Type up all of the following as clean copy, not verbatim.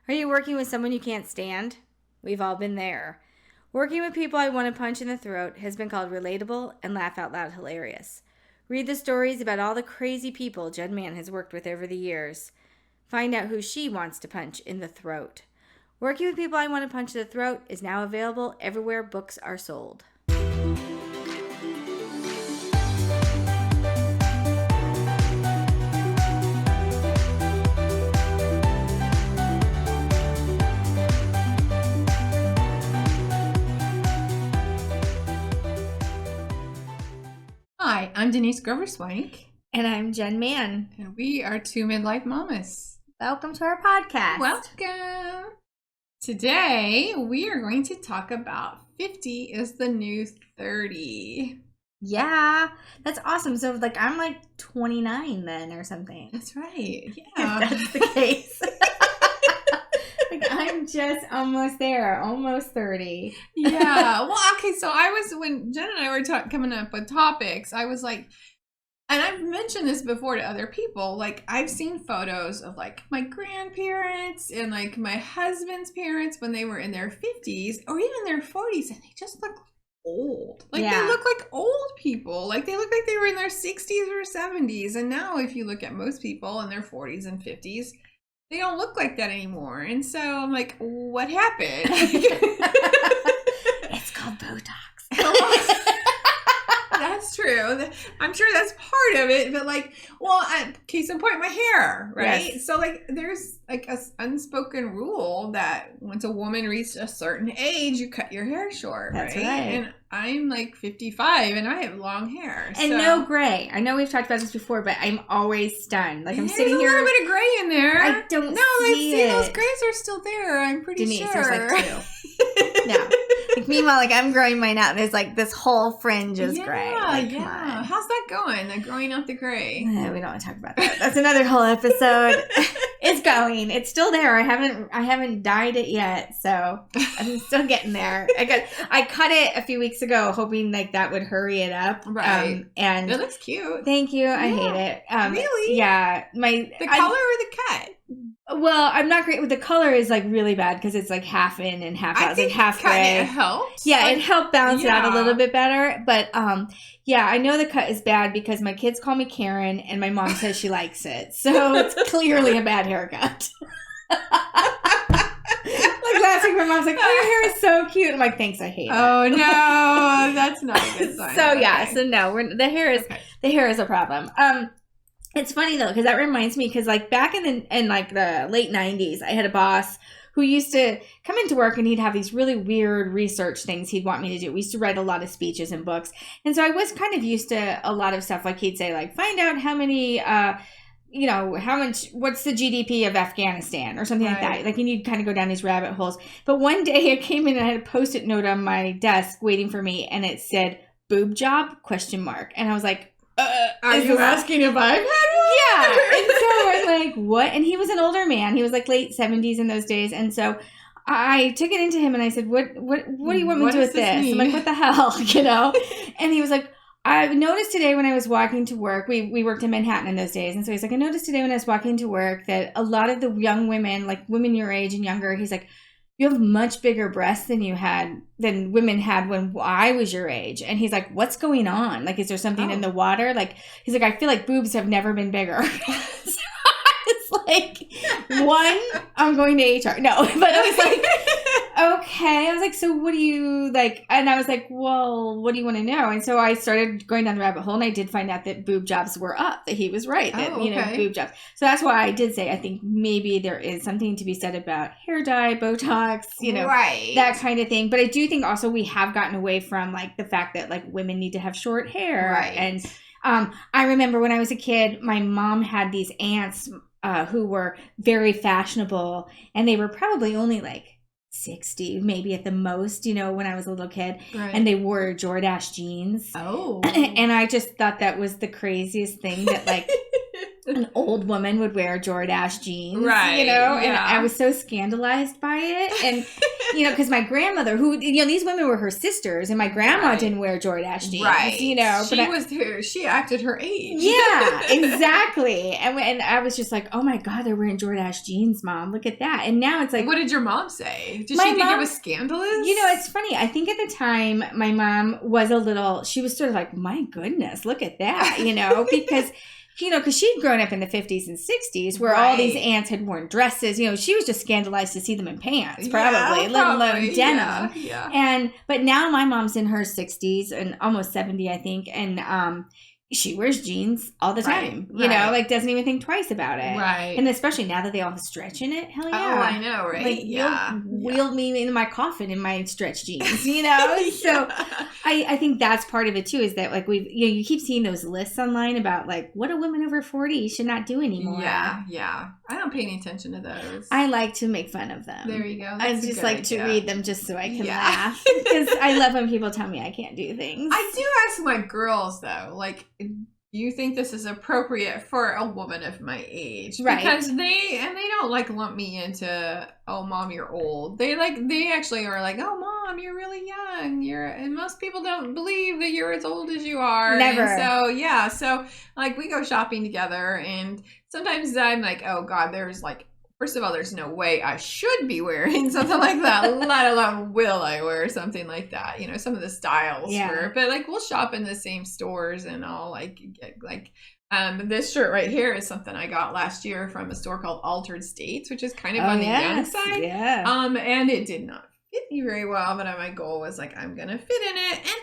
Are you working with someone you can't stand? We've all been there. Working with people I want to punch in the throat has been called relatable and laugh out loud hilarious. Read the stories about all the crazy people Jen Mann has worked with over the years. Find out who she wants to punch in the throat. Working with people I want to punch in the throat is now available everywhere books are sold. Hi, I'm Denise Grover-Swank. And I'm Jen Mann. And we are two Midlife Mommas. Welcome to our podcast. Welcome. Today, we are going to talk about 50 is the new 30. Yeah, that's awesome. So, I'm 29 then or something. That's right. Yeah. If that's the case. I'm just almost there, almost 30. Yeah. Well, okay, so when Jen and I were coming up with topics, I was like, and I've mentioned this before to other people, I've seen photos of my grandparents and my husband's parents when they were in their 50s or even their 40s, and they just look old. They look like old people. They look like they were in their 60s or 70s. And now if you look at most people in their 40s and 50s, they don't look like that anymore. And so I'm like, what happened? It's called Botox. That's true. I'm sure that's part of it. But case in point, my hair, right? Yes. So there's a unspoken rule that once a woman reaches a certain age, you cut your hair short, that's right? And I'm 55 and I have long hair. And no gray. I know we've talked about this before, but I'm always stunned. I'm sitting here. There's a little bit of gray in there. I don't see it. Those grays are still there. I'm pretty Denise, sure. There's 2. No. Meanwhile, I'm growing mine out. There's this whole fringe is gray. Yeah. How's that going? Growing out the gray? We don't want to talk about that. That's another whole episode. It's going. It's still there. I haven't dyed it yet, so I'm still getting there. I cut it a few weeks ago, hoping that would hurry it up. Right. And it looks cute. Thank you. I hate it. Really? Yeah. The color or the cut? Well, I'm not great with the color. Is really bad because it's half in and half out. It's half gray. It helps. Yeah, it helped balance it out a little bit better. But yeah, I know the cut is bad because my kids call me Karen and my mom says she likes it. So it's clearly a bad haircut. Last week my mom's like, "Oh, your hair is so cute." I'm like, "Thanks, I hate it." Oh no, that's not a good sign. So yeah, so no, the hair is a problem. It's funny though, because that reminds me, because back in the late 90s, I had a boss who used to come into work and he'd have these really weird research things he'd want me to do. We used to write a lot of speeches and books. And so I was kind of used to a lot of stuff. He'd say find out how many, how much, what's the GDP of Afghanistan or something like that. And you'd kind of go down these rabbit holes. But one day I came in and I had a Post-it note on my desk waiting for me and it said, "Boob job?" ? And I was like, are you asking if I've had one? Yeah. And so I'm like, what? And he was an older man. He was late 70s in those days. And so I took it into him and I said, what do you want me to do with this? I'm like, what the hell? And he was like, I noticed today when I was walking to work, we worked in Manhattan in those days. And so he's like, I noticed today when I was walking to work that a lot of the young women, women your age and younger, he's like, you have much bigger breasts than women had when I was your age. And he's like, what's going on? Is there something in the water? He's like, I feel like boobs have never been bigger. So it's one, I'm going to HR. No, but I was like, okay. I was like, so what do you and I was like, well, what do you want to know? And so I started going down the rabbit hole and I did find out that boob jobs were up, that he was right, that, boob jobs. So that's why I did say, I think maybe there is something to be said about hair dye, Botox, that kind of thing. But I do think also we have gotten away from the fact that women need to have short hair. Right. And I remember when I was a kid, my mom had these aunts who were very fashionable and they were probably only 60 maybe at the most, when I was a little kid. Right. And they wore Jordache jeans. Oh. And I just thought that was the craziest thing that an old woman would wear Jordache jeans, right? And I was so scandalized by it. And you know, because my grandmother, who, you know, these women were her sisters, and my grandma didn't wear Jordache jeans, you know. She acted her age. Yeah, exactly. And I was just like, oh my God, they're wearing Jordache jeans, Mom. Look at that. And now it's like. What did your mom say? Did she think it was scandalous? You know, it's funny. I think at the time, my mom was she was sort of like, my goodness, look at that, you know, because. You know, because she'd grown up in the 50s and 60s where all these aunts had worn dresses. You know, she was just scandalized to see them in pants, probably, let alone denim. Yeah. But now my mom's in her 60s and almost 70, I think. And she wears jeans all the time, you know, like doesn't even think twice about it. Right. And especially now that they all have stretch in it. Hell yeah. Oh, I know, right? Like, you'll wheel me in my coffin in my stretch jeans, you know? So I think that's part of it too, is that like you keep seeing those lists online about like what a woman over 40 should not do anymore. Yeah. I don't pay any attention to those. I like to make fun of them. There you go. I just like to read them just so I can laugh. Because I love when people tell me I can't do things. I do ask my girls though, like, do you think this is appropriate for a woman of my age? Right. Because they don't like lump me into, oh, Mom, you're old. They actually are like, oh, Mom, you're really young. And most people don't believe that you're as old as you are. Never. And so like we go shopping together, and sometimes I'm like, oh God, there's like, first of all, there's no way I should be wearing something like that, let alone will I wear something like that. You know, some of the styles but like we'll shop in the same stores, and I'll like get like this shirt right here is something I got last year from a store called Altered States, which is kind of on the young side. Yeah. And it did not fit me very well, but my goal was like, I'm gonna fit in it, and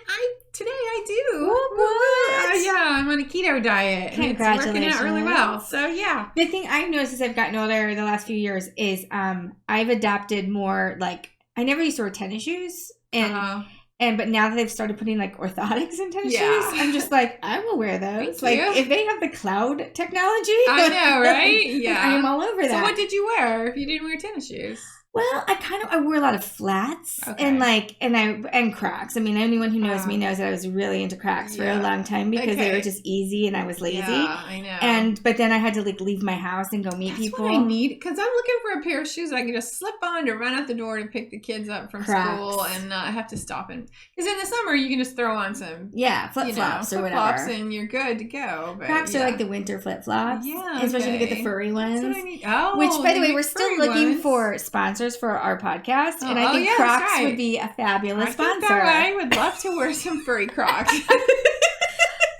today I do. What? Yeah, I'm on a keto diet, and it's working out really well. So yeah. The thing I've noticed as I've gotten older the last few years is I've adopted more, like, I never used to wear tennis shoes, but now that they've started putting like orthotics in tennis shoes, I'm just like, I will wear those. Like if they have the cloud technology, I know, right? Yeah, I am all over that. So what did you wear if you didn't wear tennis shoes? Well, I wear a lot of flats and Crocs. I mean, anyone who knows me knows that I was really into Crocs for a long time because they were just easy and I was lazy. Yeah, I know. But then I had to like leave my house and go meet people. That's what I need, because I'm looking for a pair of shoes I can just slip on to run out the door to pick the kids up from school and not have to stop. And because in the summer you can just throw on some flip flops or whatever, and you're good to go. But, Crocs are like the winter flip flops, especially to get the furry ones. That's what I need. Oh, which by the way, we're still looking for sponsors for our podcast, and I think Crocs would be a fabulous sponsor. I would love to wear some furry Crocs.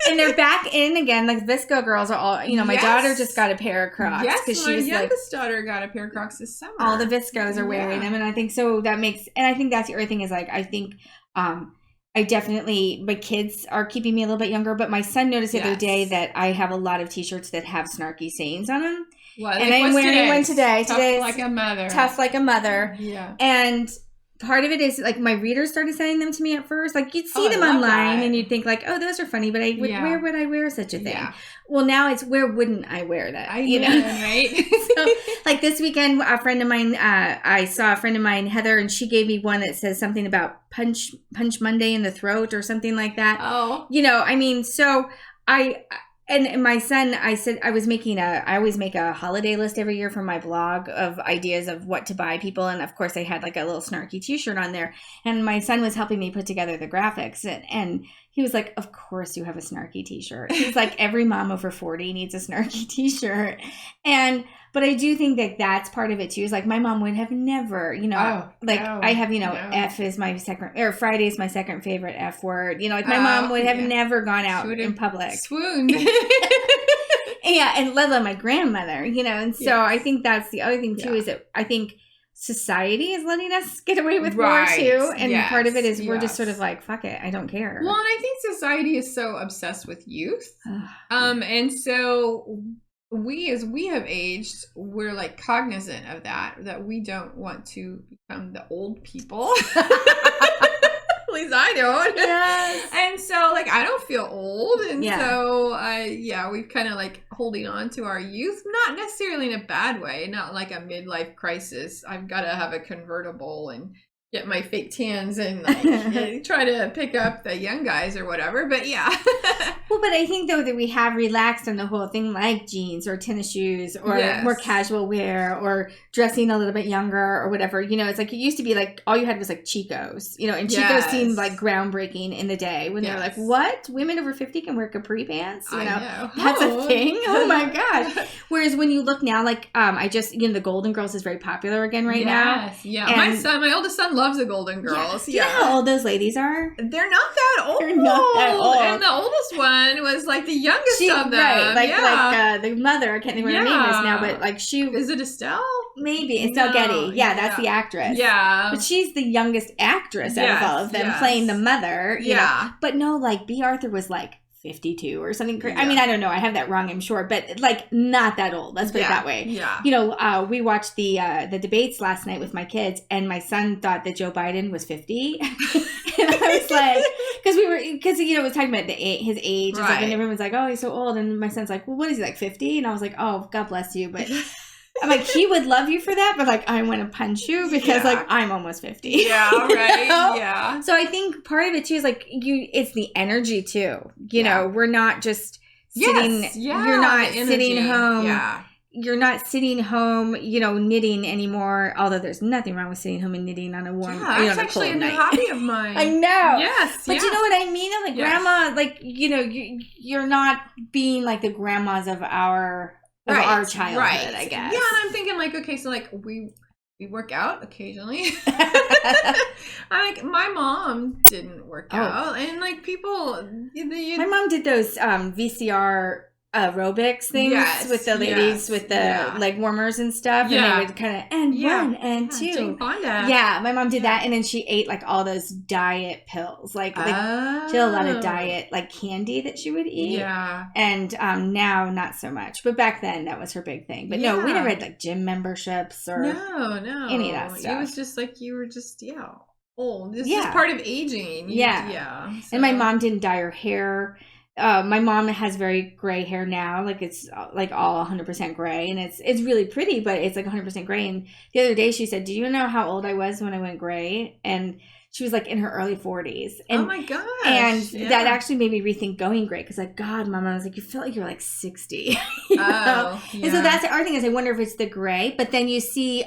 And they're back in again. Like Visco girls are all, you know, my daughter just got a pair of Crocs because my youngest daughter got a pair of Crocs this summer. All the Viscos are wearing them, and I think so. That makes, and I think that's the other thing is like I think. I definitely, my kids are keeping me a little bit younger, but my son noticed the other day that I have a lot of t-shirts that have snarky sayings on them. Well, and I'm wearing one today. Tough like a mother. Tough like a mother. Yeah. And part of it is like my readers started sending them to me at first. Like you'd see them online and you'd think like, oh, those are funny, but where would I wear such a thing? Yeah. Well, now it's where wouldn't I wear that? You know, right? So, like this weekend, a friend of mine, I saw a friend of mine, Heather, and she gave me one that says something about punch Monday in the throat or something like that. Oh, you know, I mean, so and my son, I said I always make a holiday list every year for my blog of ideas of what to buy people. And of course I had like a little snarky t-shirt on there, and my son was helping me put together the graphics, and he was like, of course you have a snarky t-shirt. He's like, every mom over 40 needs a snarky t-shirt. But I do think that that's part of it too. Is like my mom would have never, you know, I have, you know, F is my second, or Friday is my second favorite F word. You know, like my mom would have never gone out in public. Swooned. Yeah, and let alone my grandmother, you know. And so I think that's the other thing too, is that I think society is letting us get away with more too. And part of it is we're just sort of like, fuck it, I don't care. Well, and I think society is so obsessed with youth. And so as we have aged, we're like cognizant of that we don't want to become the old people. At least I don't. Yes. And so like I don't feel old, and so we've kind of like holding on to our youth, not necessarily in a bad way, not like a midlife crisis. I've got to have a convertible and get my fake tans and like try to pick up the young guys or whatever. But yeah. Well, but I think though that we have relaxed on the whole thing, like jeans or tennis shoes or more casual wear or dressing a little bit younger or whatever. You know, it's like it used to be like all you had was like Chicos, you know, and Chicos seemed like groundbreaking in the day when they were like, what? Women over 50 can wear capri pants? You know, that's a thing. Oh my God. Whereas when you look now, like I just, you know, the Golden Girls is very popular again right now. Yeah. And my oldest son loves the Golden Girls. Do you know how old those ladies are? They're not that old. They're not that old. And the oldest one was like the youngest of them. Right. Like the mother, I can't think what her name is now, but like she... Is it Estelle? Maybe. Estelle Getty. Yeah, that's the actress. Yeah. But she's the youngest actress out of all of them, playing the mother. You know? But no, like B. Arthur was like 52 or something crazy. I mean, I don't know. I have that wrong, I'm sure. But like not that old. Let's put it that way. Yeah. You know, we watched the debates last night with my kids, and my son thought that Joe Biden was 50. And I was like, because you know, it was talking about his age, like, and everyone's like, oh, he's so old, and my son's like, well, what is he, like 50? And I was like, oh, God bless you, but I'm like, he would love you for that, but like, I want to punch you because like I'm almost 50. Yeah, right. You know? Yeah. So I think part of it too is like it's the energy too. You know, we're not just sitting. You're not sitting home. Yeah. You're not sitting home, you know, knitting anymore. Although there's nothing wrong with sitting home and knitting on a warm, that's actually a new hobby of mine. I know. Yes, but you know what I mean? Like grandma, like you know, you're not being like the grandmas of our childhood, I guess. Yeah, and I'm thinking like, okay, so like we work out occasionally. I'm like, my mom didn't work out, and like people, my mom did those VCR aerobics things with the ladies with the leg warmers and stuff, and they would kind of one and two. Jane Fonda. Yeah, my mom did that, and then she ate like all those diet pills, like she had a lot of diet like candy that she would eat. Yeah, and now not so much, but back then that was her big thing. But no, we never had like gym memberships or any of that stuff. It was just like you were just old. This is part of aging. So. And my mom didn't dye her hair. My mom has very gray hair now, like it's like all 100% gray, and it's really pretty, but it's like 100% gray. And the other day she said, do you know how old I was when I went gray? And she was like in her early 40s. And, oh my gosh. And that actually made me rethink going gray, because like, God, Mama, I was like, you feel like you're like 60. You know? And so that's our thing, is I wonder if it's the gray. But then you see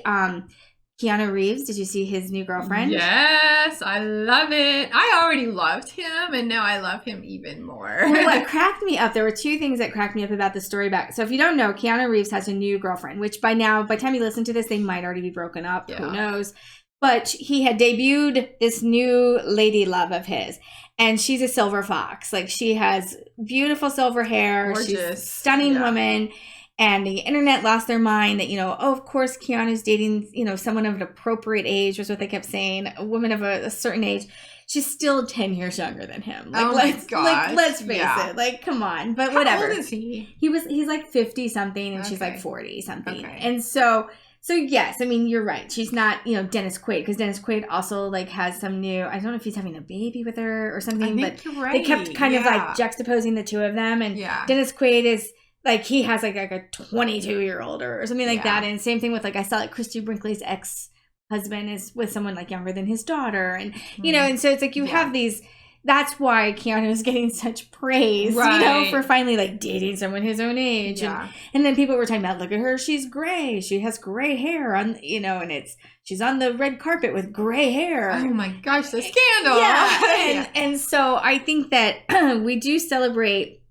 Keanu Reeves, did you see his new girlfriend? Yes, I love it. I already loved him, and now I love him even more. Well, what cracked me up, there were two things that cracked me up about the story back. So if you don't know, Keanu Reeves has a new girlfriend, which by the time you listen to this, they might already be broken up. Who knows? But he had debuted this new lady love of his, and she's a silver fox. Like, she has beautiful silver hair. Gorgeous. She's a stunning woman. And the internet lost their mind that, you know, oh, of course, Keanu's dating, you know, someone of an appropriate age, was what they kept saying, a woman of a certain age. She's still 10 years younger than him. Like, let's face it. Like, come on. But whatever. How old is he? He's like 50 something, and she's like 40 something. Okay. And so yes, I mean, you're right. She's not, you know, Dennis Quaid, because Dennis Quaid also like has some new, I don't know if he's having a baby with her or something, but you're right. They kept kind of like juxtaposing the two of them. And Dennis Quaid is, like, he has like a 22-year-old or something like that. And same thing with, like, I saw like Christy Brinkley's ex-husband is with someone like younger than his daughter. And, you know, and so it's like you have these, that's why Keanu is getting such praise, you know, for finally like dating someone his own age. And then people were talking about, look at her, she's gray. She has gray hair on, you know, and she's on the red carpet with gray hair. Oh my gosh, the scandal. Yeah. And so I think that we do celebrate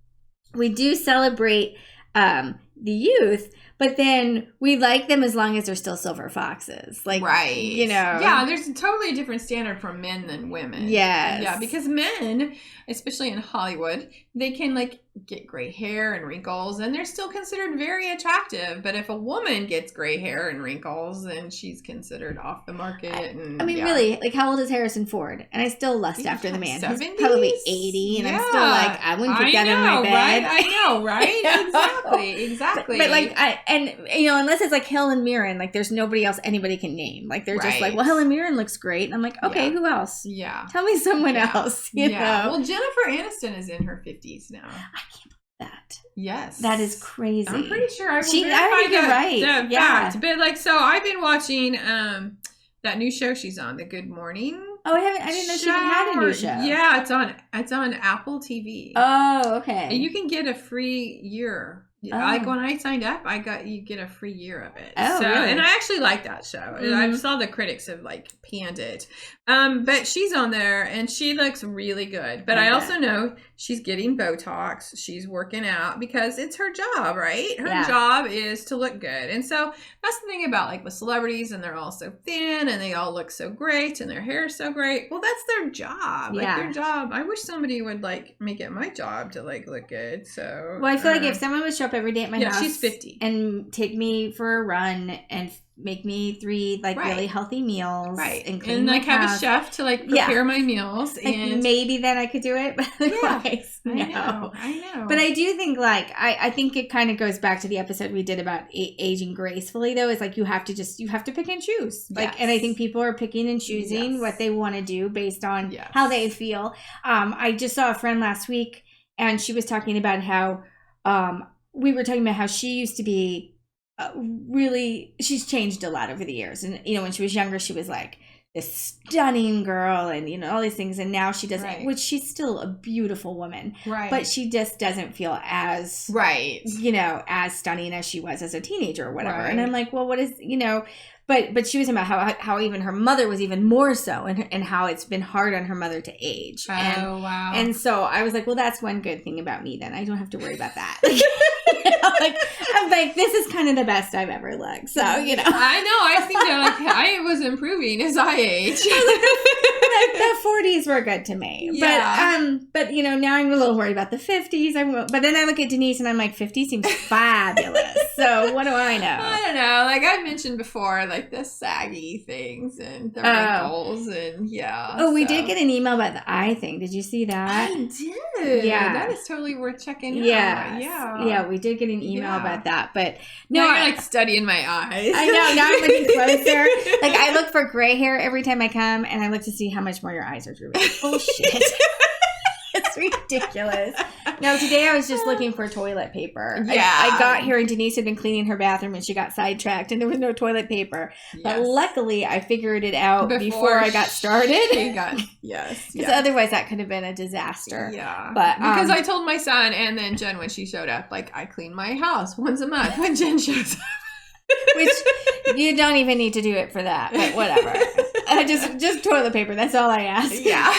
the youth, but then we like them as long as they're still silver foxes. Like, you know. Yeah, there's a totally different standard for men than women. Yes. Yeah, because men, especially in Hollywood, they can like get gray hair and wrinkles, and they're still considered very attractive. But if a woman gets gray hair and wrinkles, then she's considered off the market. And, I mean, really, like, how old is Harrison Ford? And I still lust after the man. 70s? He's probably 80, and I'm still like, I wouldn't put that in my bed. Right? I know, right? Exactly. But like, you know, unless it's like Helen Mirren, like, there's nobody else anybody can name. Like, they're just like, well, Helen Mirren looks great. And I'm like, okay, who else? Yeah. Tell me someone else. You know? Well, Jennifer Aniston is in her 50s now. I can't believe that. Yes. That is crazy. I'm pretty sure I will I think you're right. Fact. But like, so I've been watching that new show she's on, The Good Morning. Oh, I didn't know she even had a new show. Yeah, it's on Apple TV. Oh, okay. And you can get a free year. Oh. Like when I signed up, you get a free year of it. Oh, really? And I actually like that show. Mm-hmm. I saw the critics have like panned it. But she's on there and she looks really good. But I also know she's getting Botox. She's working out because it's her job, right? Her job is to look good. And so that's the thing about like with celebrities, and they're all so thin and they all look so great and their hair is so great. Well, that's their job. Like their job. I wish somebody would like make it my job to like look good. So well, I feel like if someone would show up every day at my house, she's 50, and take me for a run and make me 3 like really healthy meals, and clean and my like have house. a chef to like prepare my meals, like, and maybe then I could do it, but otherwise, no. I know. But I do think like I think it kind of goes back to the episode we did about aging gracefully. Though, is like you have to pick and choose. Like, and I think people are picking and choosing what they want to do based on how they feel. I just saw a friend last week, and she was talking about how we were talking about how she used to be really, she's changed a lot over the years. And, you know, when she was younger, she was like this stunning girl and, you know, all these things. And now she doesn't, which she's still a beautiful woman. Right. But she just doesn't feel as, you know, as stunning as she was as a teenager or whatever. Right. And I'm like, well, what is, you know, but she was about how even her mother was even more so, and how it's been hard on her mother to age. Oh, wow. And so I was like, well, that's one good thing about me then. I don't have to worry about that. Like, you know, like, I'm like, this is kind of the best I've ever looked. So, you know. I know. I think that like I was improving as I age. The 40s were good to me. Yeah. But you know, now I'm a little worried about the 50s. But then I look at Denise and I'm like, 50 seems fabulous. So what do I know? I don't know. Like I mentioned before, like the saggy things and the wrinkles and we did get an email about the eye thing. Did you see that? I did. Yeah. That is totally worth checking out. Yeah, we did get an email about that. But no, you're like studying my eyes. I know. Now I'm looking closer. Like I look for gray hair every time I come, and I look to see how much more your eyes are drooping. Bullshit. It's ridiculous. No, today I was just looking for toilet paper. Yeah. I got here and Denise had been cleaning her bathroom and she got sidetracked and there was no toilet paper. Yes. But luckily I figured it out before I got started. Because otherwise that could have been a disaster. Yeah. But because I told my son and then Jen when she showed up, like I clean my house once a month when Jen shows up. Which you don't even need to do it for that, but whatever. Just toilet paper. That's all I ask. Yeah.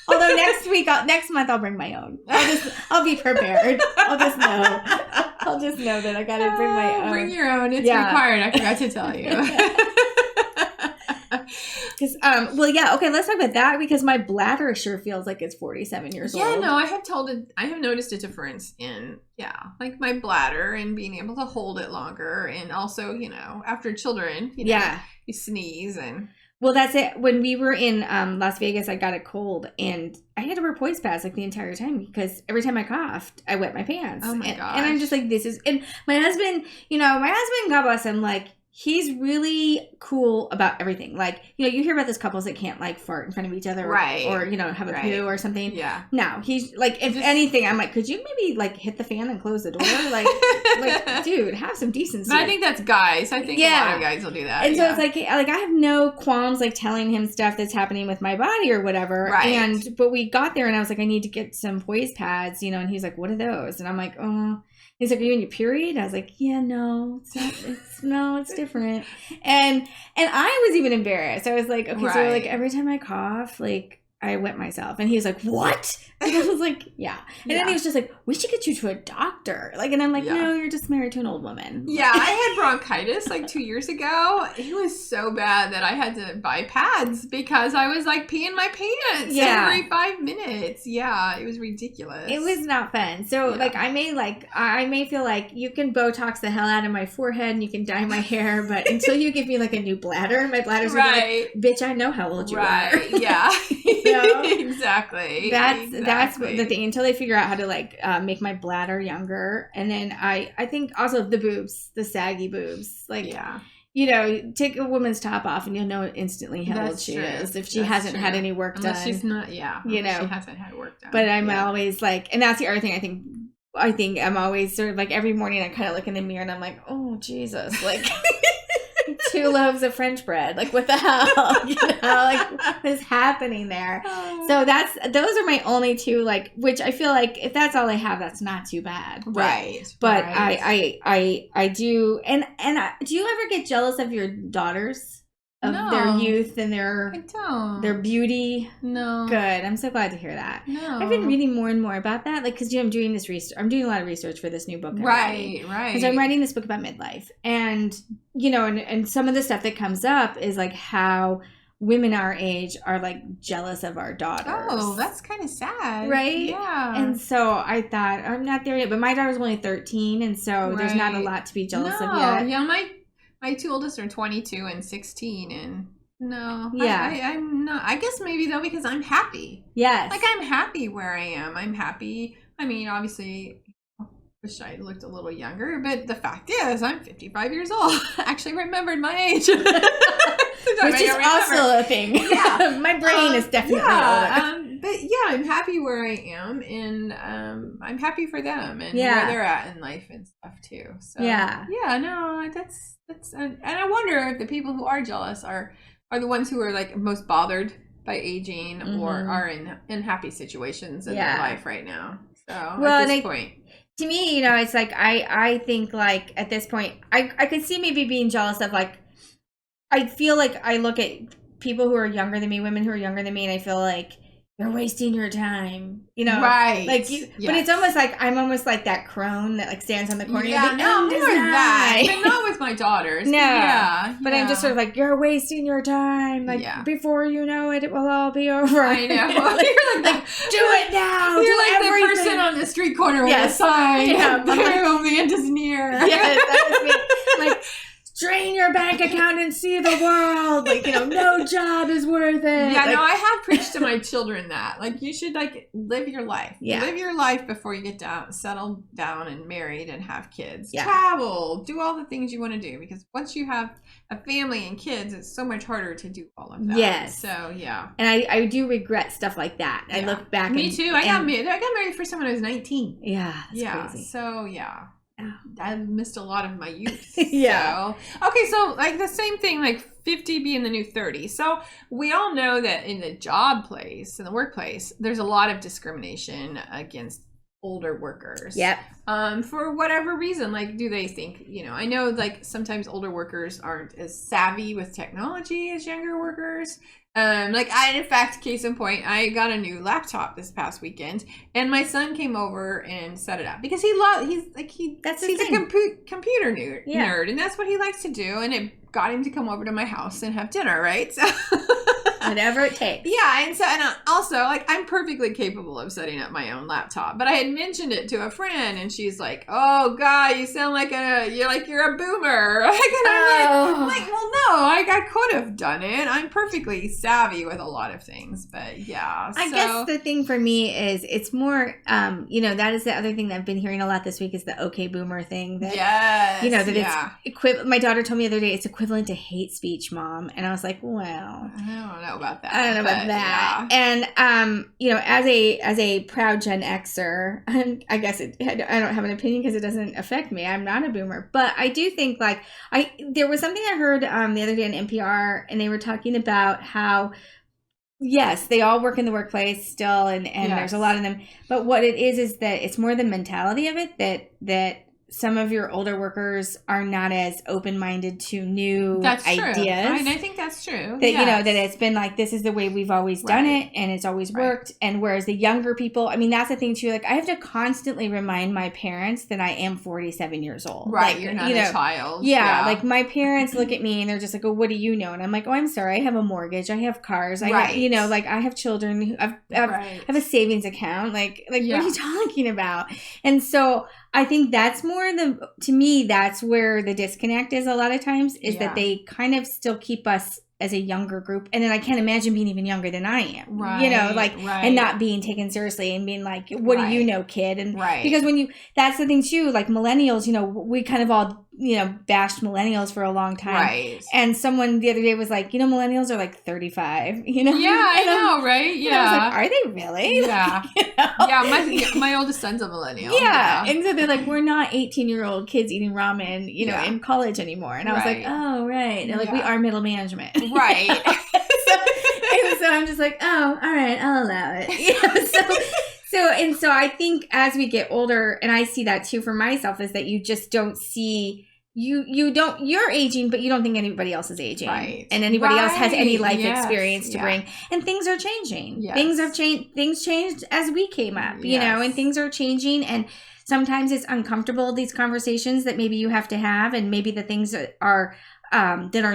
Although next month I'll bring my own. I'll be prepared. I'll just know that I gotta bring my own. Bring your own. It's required. I forgot to tell you. Because okay, let's talk about that because my bladder sure feels like it's 47 years old. Yeah, no, I have noticed a difference in like my bladder and being able to hold it longer, and also after children, you sneeze and. Well, that's it. When we were in Las Vegas, I got a cold and I had to wear poise pads like the entire time because every time I coughed, I wet my pants. Oh my gosh. And I'm just like, and my husband, God bless him, like, he's really cool about everything. Like, you hear about those couples that can't like fart in front of each other or have a poo or something. Yeah. No, he's like, if anything, I'm like, could you maybe like hit the fan and close the door? Like, dude, have some decency. But I think that's guys. I think a lot of guys will do that. And so it's like I have no qualms like telling him stuff that's happening with my body or whatever. Right. But we got there and I was like, I need to get some poise pads, and he's like, what are those? And I'm like, oh. He's like, are you in your period? I was like, yeah, no, it's not. It's different. And I was even embarrassed. I was like, okay, so like every time I cough, like I wet myself. And he was like, what? And I was like, yeah. And then he was just like, we should get you to a doctor. Like, and I'm like, no, you're just married to an old woman. Yeah, I had bronchitis like 2 years ago. It was so bad that I had to buy pads because I was like peeing my pants every 5 minutes. Yeah, it was ridiculous. It was not fun. So like I may feel like you can Botox the hell out of my forehead and you can dye my hair, but until you give me like a new bladder, my bladder's gonna be like, bitch, I know how old you are. Yeah. Exactly. That's the thing. Until they figure out how to like make my bladder younger, and then I think also the boobs, the saggy boobs, like take a woman's top off and you'll know instantly how old she is if she hasn't had any work done. Unless she's not, she hasn't had work done. But I'm always like, and that's the other thing I think I'm always sort of like every morning I kind of look in the mirror and I'm like, oh Jesus, like. 2 loaves of French bread. Like, what the hell? You know, like, what is happening there? So those are my only 2, like, which I feel like if that's all I have, that's not too bad. But I do, and do you ever get jealous of your daughters? Of their youth and their beauty. No. Good. I'm so glad to hear that. No. I've been reading more and more about that. Like, because I'm doing this research. I'm doing a lot of research for this new book. Right. Because I'm writing this book about midlife. And, you know, and some of the stuff that comes up is like how women our age are like jealous of our daughters. Oh, that's kind of sad. Right? Yeah. And so I thought, I'm not there yet. But my daughter's only 13. And so there's not a lot to be jealous of yet. Yeah, my 2 oldest are 22 and 16, and I'm not. I guess maybe though because I'm happy. Yes. Like I'm happy where I am. I'm happy. I mean, obviously, I wish I looked a little younger, but the fact is, I'm 55 years old. I actually remembered my age. Which is also a thing. Yeah. My brain is definitely older. But yeah, I'm happy where I am, and I'm happy for them and where they're at in life and stuff too. So no, that's and I wonder if the people who are jealous are the ones who are like most bothered by aging or are in happy situations in their life right now. So at this point. To me, you know, it's like I think like at this point I could see maybe being jealous of like I feel like I look at people who are younger than me, women who are younger than me, and I feel like you're wasting your time, you know, right? Like, but it's almost like I'm almost like that crone that like stands on the corner. Yeah, no, more that, but not with my daughters. No, but I'm just sort of like you're wasting your time. Like before you know it, it will all be over. I know. You're like do it now. You're like everything. The person on the street corner with a sign. Yeah, the end is near. Yes, that was me. Like. Drain your bank account and see the world. Like, you know, no job is worth it. Yeah, like, no, I have preached to my children that. Like, you should, like, live your life. Yeah. Live your life before you get settle down and married and have kids. Yeah. Travel. Do all the things you want to do. Because once you have a family and kids, it's so much harder to do all of that. Yes. So, yeah. And I do regret stuff like that. Yeah. I look back. Me too. I got married for someone I was 19. Yeah, that's crazy. So, yeah. I missed a lot of my youth. Yeah. So. Okay, so like the same thing, like 50 being the new 30. So we all know that in the job place, in the workplace, there's a lot of discrimination against older workers. Yep. For whatever reason, like, do they think, you know, I know like sometimes older workers aren't as savvy with technology as younger workers. Like in fact, case in point, I got a new laptop this past weekend, and my son came over and set it up because he's a computer nerd, and that's what he likes to do, and it got him to come over to my house and have dinner, right? So whatever it takes. Yeah, and also like I'm perfectly capable of setting up my own laptop, but I had mentioned it to a friend, and she's like, "Oh God, you sound like you're a boomer." I'm like, well, no, I could have done it. I'm perfectly savvy with a lot of things, but yeah. I guess the thing for me is it's more, you know, that is the other thing that I've been hearing a lot this week is the okay boomer thing. That, you know, that it's my daughter told me the other day it's equivalent to hate speech, Mom, and I was like, well, I don't know about that. I don't know about that. Yeah. And you know, as a proud Gen Xer, I guess I don't have an opinion because it doesn't affect me. I'm not a boomer, but I do think like there was something I heard the other day on NPR, and they were talking about how yes, they all work in the workplace still, and there's a lot of them. But what it is that it's more the mentality of it that some of your older workers are not as open-minded to new ideas. True. I think that's true. That, you know, that it's been like, this is the way we've always done it, and it's always worked. And whereas the younger people, I mean, that's the thing too. Like, I have to constantly remind my parents that I am 47 years old. Right, like, you're not a child. Yeah, like my parents look at me and they're just like, oh, what do you know? And I'm like, oh, I'm sorry. I have a mortgage. I have cars. I have, you know, like I have children. I have a savings account. Like what are you talking about? And so I think that's more to me, that's where the disconnect is a lot of times, is that they kind of still keep us as a younger group. And then I can't imagine being even younger than I am, you know, like, and not being taken seriously and being like, what do you know, kid? And because that's the thing too, like millennials, you know, we kind of all bashed millennials for a long time. Right. And someone the other day was like, millennials are like 35, Yeah, I know, right? Yeah. I was like, are they really? Yeah. Yeah, my oldest son's a millennial. Yeah. And so they're like, we're not 18-year-old kids eating ramen, in college anymore. And I was like, oh, right. They're like, we are middle management. Right. So I'm just like, oh, all right, I'll allow it. So I think as we get older, and I see that too for myself, is that you just don't see you're aging, but you don't think anybody else is aging, right? And anybody else has any life experience to bring. And things are changing. Yes. Things have changed. Things changed as we came up, and things are changing. And sometimes it's uncomfortable, these conversations that maybe you have to have, and maybe the things that are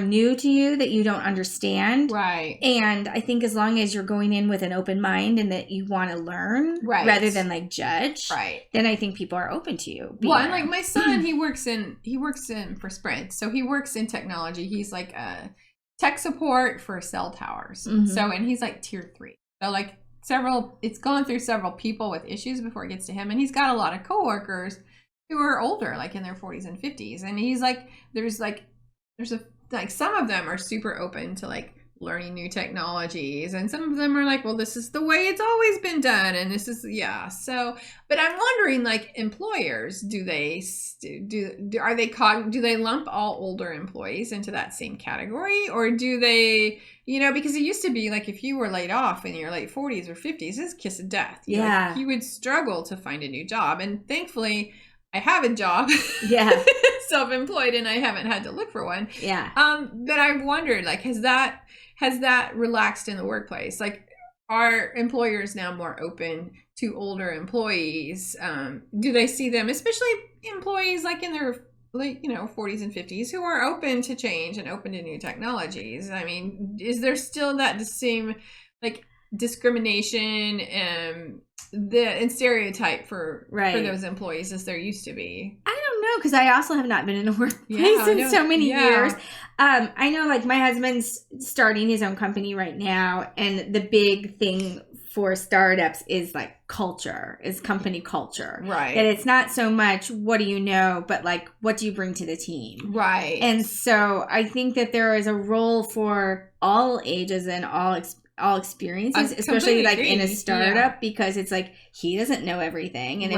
new to you that you don't understand. Right. And I think as long as you're going in with an open mind and that you want to learn rather than like judge, then I think people are open to you. Well, and like my son, he works in for Sprint. So he works in technology. He's like a tech support for cell towers. Mm-hmm. So, and he's like tier 3. So like it's gone through several people with issues before it gets to him. And he's got a lot of coworkers who are older, like in their 40s and 50s. And he's like, there's some of them are super open to like learning new technologies, and some of them are like, well, this is the way it's always been done, and this is so. But I'm wondering, like, employers, do they lump all older employees into that same category, or do they, because it used to be like if you were laid off in your late 40s or 50s, it's kiss of death. You would struggle to find a new job, and thankfully I have a job. Yeah. Self-employed, and I haven't had to look for one. Yeah. But I wondered, like, has that relaxed in the workplace? Like, are employers now more open to older employees? Do they see them, especially employees like in their late, 40s and 50s, who are open to change and open to new technologies? I mean, is there still that same like discrimination and stereotype for those employees as there used to be? I don't know, because I also have not been in a workplace in so many years. I know, like, my husband's starting his own company right now, and the big thing for startups is like company culture. Right. That it's not so much what do you know, but like what do you bring to the team. Right. And so I think that there is a role for all ages and all experiences, especially like in a startup, because it's like he doesn't know everything. And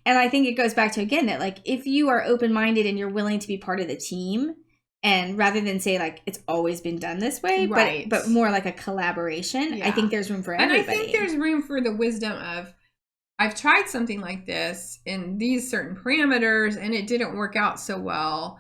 and I think it goes back to, again, that like if you are open-minded and you're willing to be part of the team, and rather than say like it's always been done this way, but more like a collaboration, I think there's room for everybody. And I think there's room for the wisdom of, I've tried something like this in these certain parameters and it didn't work out so well.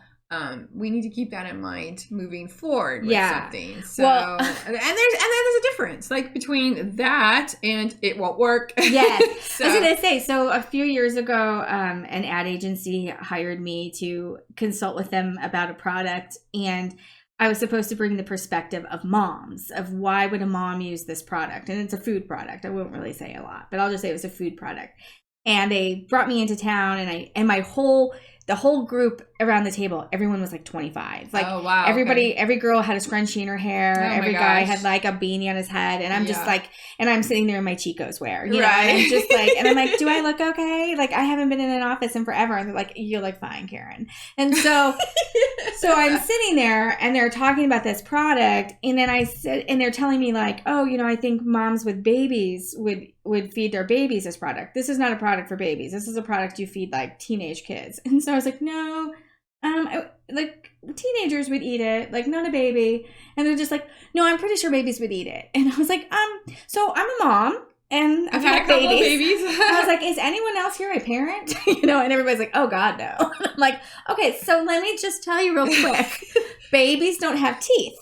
We need to keep that in mind moving forward with something. So, and there's a difference like between that and it won't work. Yes. So. I was going to say, so a few years ago, an ad agency hired me to consult with them about a product, and I was supposed to bring the perspective of moms, of why would a mom use this product? And it's a food product. I won't really say a lot, but I'll just say it was a food product. And they brought me into town, and the whole group around the table, everyone was like 25. Like, oh, wow, every girl had a scrunchie in her hair. Every guy had like a beanie on his head. And I'm just like, and I'm sitting there in my Chico's wear, you know, and I'm just like, and I'm like, do I look okay? Like, I haven't been in an office in forever. And they're like, you look fine, Karen. And so I'm sitting there and they're talking about this product. And then I said, and they're telling me like, oh, I think moms with babies would feed their babies this product. This is not a product for babies. This is a product you feed like teenage kids. And so I was like, no, like teenagers would eat it, like not a baby. And they're just like, no, I'm pretty sure babies would eat it. And I was like, so I'm a mom and I've had a couple of babies. I was like, is anyone else here a parent? And everybody's like, oh God, no. And I'm like, okay, so let me just tell you real quick. Babies don't have teeth.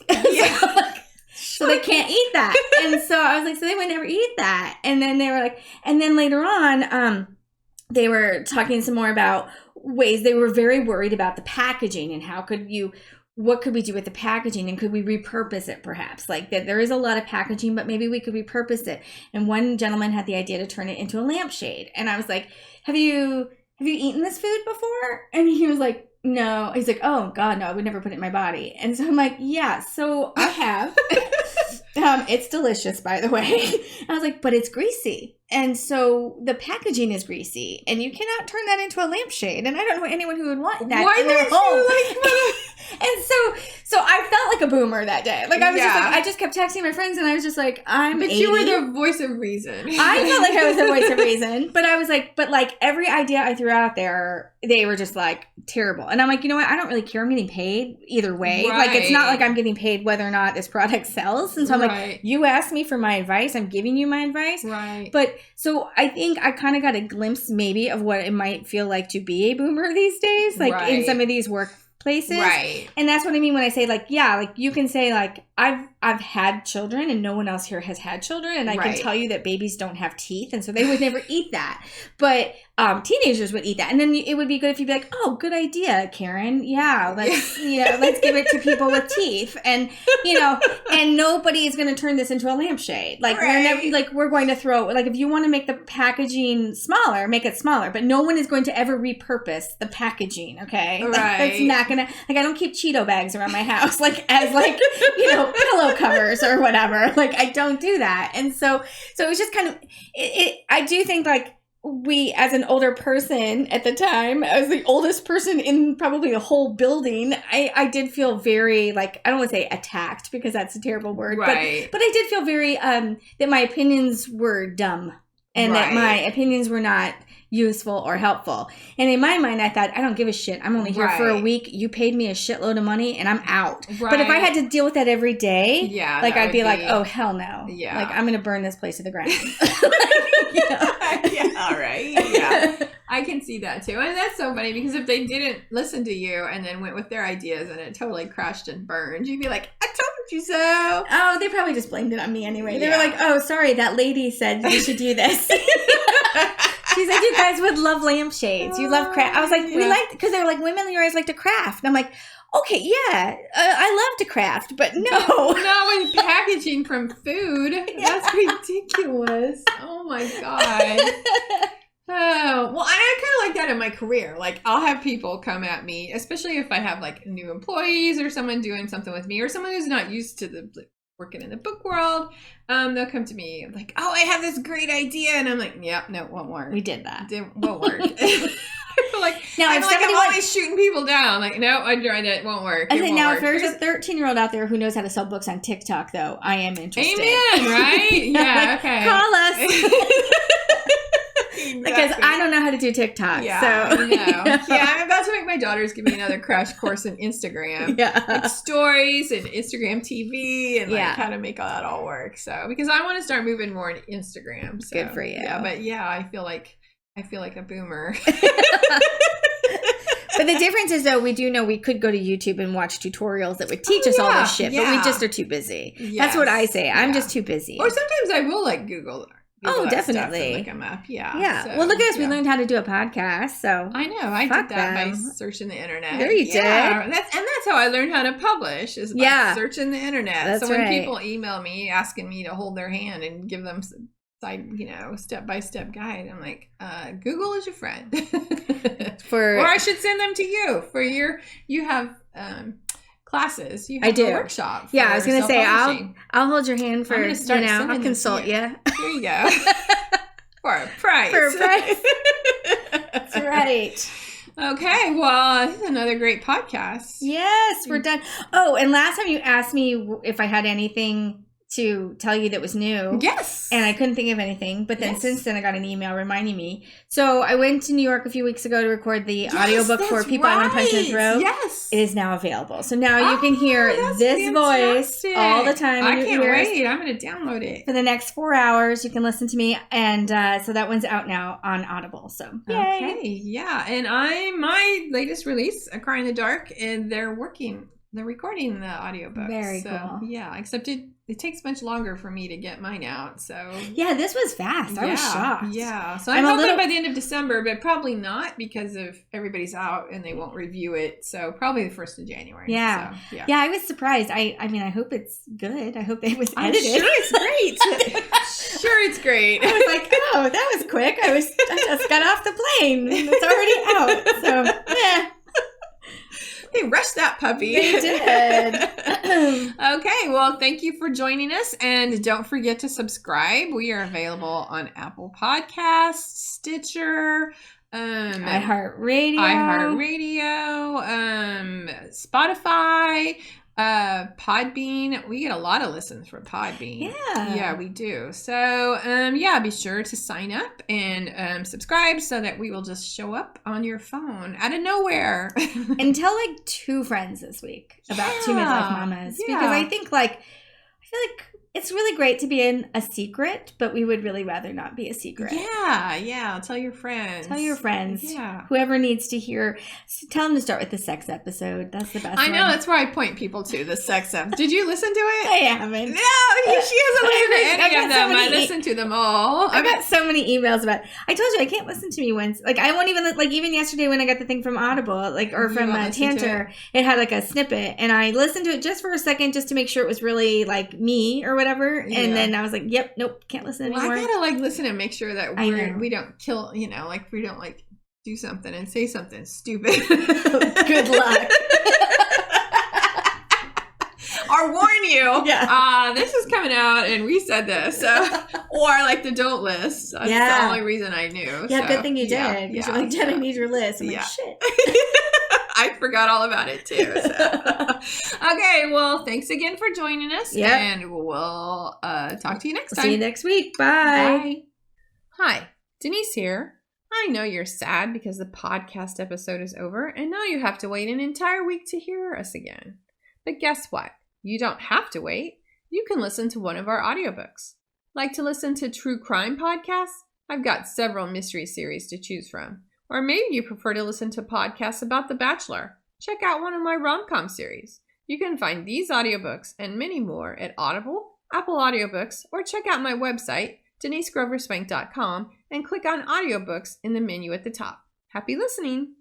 So they can't eat that. And so I was like, so they would never eat that. And then they were like, and then later on, they were talking some more about ways they were very worried about the packaging and what could we do with the packaging, and could we repurpose it perhaps? Like that there is a lot of packaging, but maybe we could repurpose it. And one gentleman had the idea to turn it into a lampshade. And I was like, have you eaten this food before? And he was like, no. He's like, oh God, no, I would never put it in my body. And so I'm like, yeah, so I have. It's delicious, by the way. I was like, but it's greasy. And so the packaging is greasy, and you cannot turn that into a lampshade. And I don't know anyone who would want that in their home. And so I felt like a boomer that day. Like I was just like, I just kept texting my friends, and I was just like, I'm 80. you were the voice of reason. I felt like I was the voice of reason, but I was like, but like every idea I threw out there, they were just like terrible. And I'm like, you know what? I don't really care. I'm getting paid either way. Right. Like it's not like I'm getting paid whether or not this product sells. And so I'm like, you asked me for my advice. I'm giving you my advice. Right. But so I think I kind of got a glimpse maybe of what it might feel like to be a boomer these days, like in some of these workplaces. Right. And that's what I mean when I say like, yeah, like you can say like, I've had children and no one else here has had children. And I can tell you that babies don't have teeth. And so they would never eat that. But teenagers would eat that. And then it would be good if you'd be like, oh, good idea, Karen. Yeah, let's give it to people with teeth. And, and nobody is going to turn this into a lampshade. Like we're going to throw, like if you want to make the packaging smaller, make it smaller. But no one is going to ever repurpose the packaging, okay? Right. That's not going to, like I don't keep Cheeto bags around my house, like as like, pillow covers or whatever. Like I don't do that. And so it was just kind of I do think like we as an older person at the time, as the oldest person in probably the whole building, I did feel very like, I don't want to say attacked because that's a terrible word, but I did feel very that my opinions were dumb and that my opinions were not useful or helpful. And in my mind, I thought, I don't give a shit. I'm only here for a week. You paid me a shitload of money and I'm out. Right. But if I had to deal with that every day, like I'd be like, oh, hell no. Yeah. Like I'm going to burn this place to the ground. All right. Yeah. I can see that too. And that's so funny because if they didn't listen to you and then went with their ideas and it totally crashed and burned, you'd be like, I told you so. Oh, they probably just blamed it on me anyway. They were like, oh, sorry, that lady said we should do this. She's like, you guys would love lampshades. You love craft. I was like, we like, because they were like, women your eyes like to craft. And I'm like, okay, yeah, I love to craft, but no. Not with packaging from food. That's ridiculous. Oh my God. Oh, well, I kind of like that in my career. Like, I'll have people come at me, especially if I have like new employees or someone doing something with me or someone who's not used to working in the book world. They'll come to me like, oh, I have this great idea. And I'm like, yeah, no, it won't work. We did that. It won't work. I feel like, now, I'm always shooting people down. Like, no, I tried it. It won't work. I think now, if there's a 13-year-old out there who knows how to sell books on TikTok, though, I am interested. Amen, right? Yeah, okay. Call us. Exactly. Because I don't know how to do TikTok. Yeah, so. I know. Yeah, I'm about to make my daughters give me another crash course in Instagram. Yeah. Like stories and Instagram TV and like how to make that all work. So, because I want to start moving more into Instagram. So, good for you. Yeah, but I feel like a boomer. But the difference is, though, we do know we could go to YouTube and watch tutorials that would teach us all this shit, but we just are too busy. Yes. That's what I say. I'm just too busy. Or sometimes I will like Google definitely. Look them up. Yeah. Yeah. So, well, look at us. We learned how to do a podcast. So I know. I did that by searching the internet. There you did. That's how I learned how to publish is by searching the internet. That's so when people email me asking me to hold their hand and give them step-by-step guide, I'm like, Google is your friend. Or I should send them to you for you have classes. You have a workshop. Yeah, I was going to say, I'll hold your hand for, I'll consult you. There you go. For a price. That's right. Okay, well, this is another great podcast. Yes, we're done. Oh, and last time you asked me if I had anything to tell you that was new. Yes. And I couldn't think of anything. But then since then I got an email reminding me. So I went to New York a few weeks ago to record the audiobook for People I Want to Punch and Throw. Yes. It is now available. So now you can hear this voice all the time. I can't wait. I'm going to download it. For the next 4 hours, you can listen to me. And so that one's out now on Audible. So yay. Okay. Yeah. And my latest release, A Cry in the Dark, and they're recording the audiobook. Very cool. Yeah. Except it takes much longer for me to get mine out. So yeah, this was fast. I was shocked. Yeah. So I'm hoping by the end of December, but probably not because of everybody's out and they won't review it. So probably the 1st of January. Yeah. So, yeah. I was surprised. I mean, I hope it's good. I hope it was edited. I'm sure it's great. Sure, it's great. I was like, oh, that was quick. I just got off the plane. It's already out. So yeah. They rushed that puppy. They did. Okay, well, thank you for joining us. And don't forget to subscribe. We are available on Apple Podcasts, Stitcher, iHeartRadio, Spotify, Podbean. We get a lot of listens from Podbean. Yeah, we do. So be sure to sign up and subscribe so that we will just show up on your phone out of nowhere. And tell like 2 friends this week about 2 Midlife Mommas, because I feel like it's really great to be in a secret, but we would really rather not be a secret. Yeah. Tell your friends. Yeah. Whoever needs to hear. Tell them to start with the sex episode. That's the best I know. That's where I point people to, the sex episode. Did you listen to it? I haven't. No, she hasn't listened to any of them. I listened to them all. I got so many emails about it. I told you I can't listen to me once. Like, I won't even, like, even yesterday when I got the thing from Audible, like, or from Tanter, it had, like, a snippet. And I listened to it just for a second just to make sure it was really, like, me or whatever. And then I was like, yep, nope, can't listen anymore. I gotta, like, listen and make sure that we don't kill, like, we don't, like, do something and say something stupid. Good luck. Or warn you. Yeah. This is coming out and we said this. Or like the don't list. That's the only reason I knew. Yeah, good thing you did. You're like, Jen, I need your list. I'm like, shit. I forgot all about it too. So. Okay, well, thanks again for joining us. Yep. And we'll talk to you next time. See you next week. Bye. Bye. Hi, Denise here. I know you're sad because the podcast episode is over and now you have to wait an entire week to hear us again. But guess what? You don't have to wait. You can listen to one of our audiobooks. Like to listen to true crime podcasts? I've got several mystery series to choose from. Or maybe you prefer to listen to podcasts about The Bachelor. Check out one of my rom-com series. You can find these audiobooks and many more at Audible, Apple Audiobooks, or check out my website, denisegroverspank.com, and click on audiobooks in the menu at the top. Happy listening!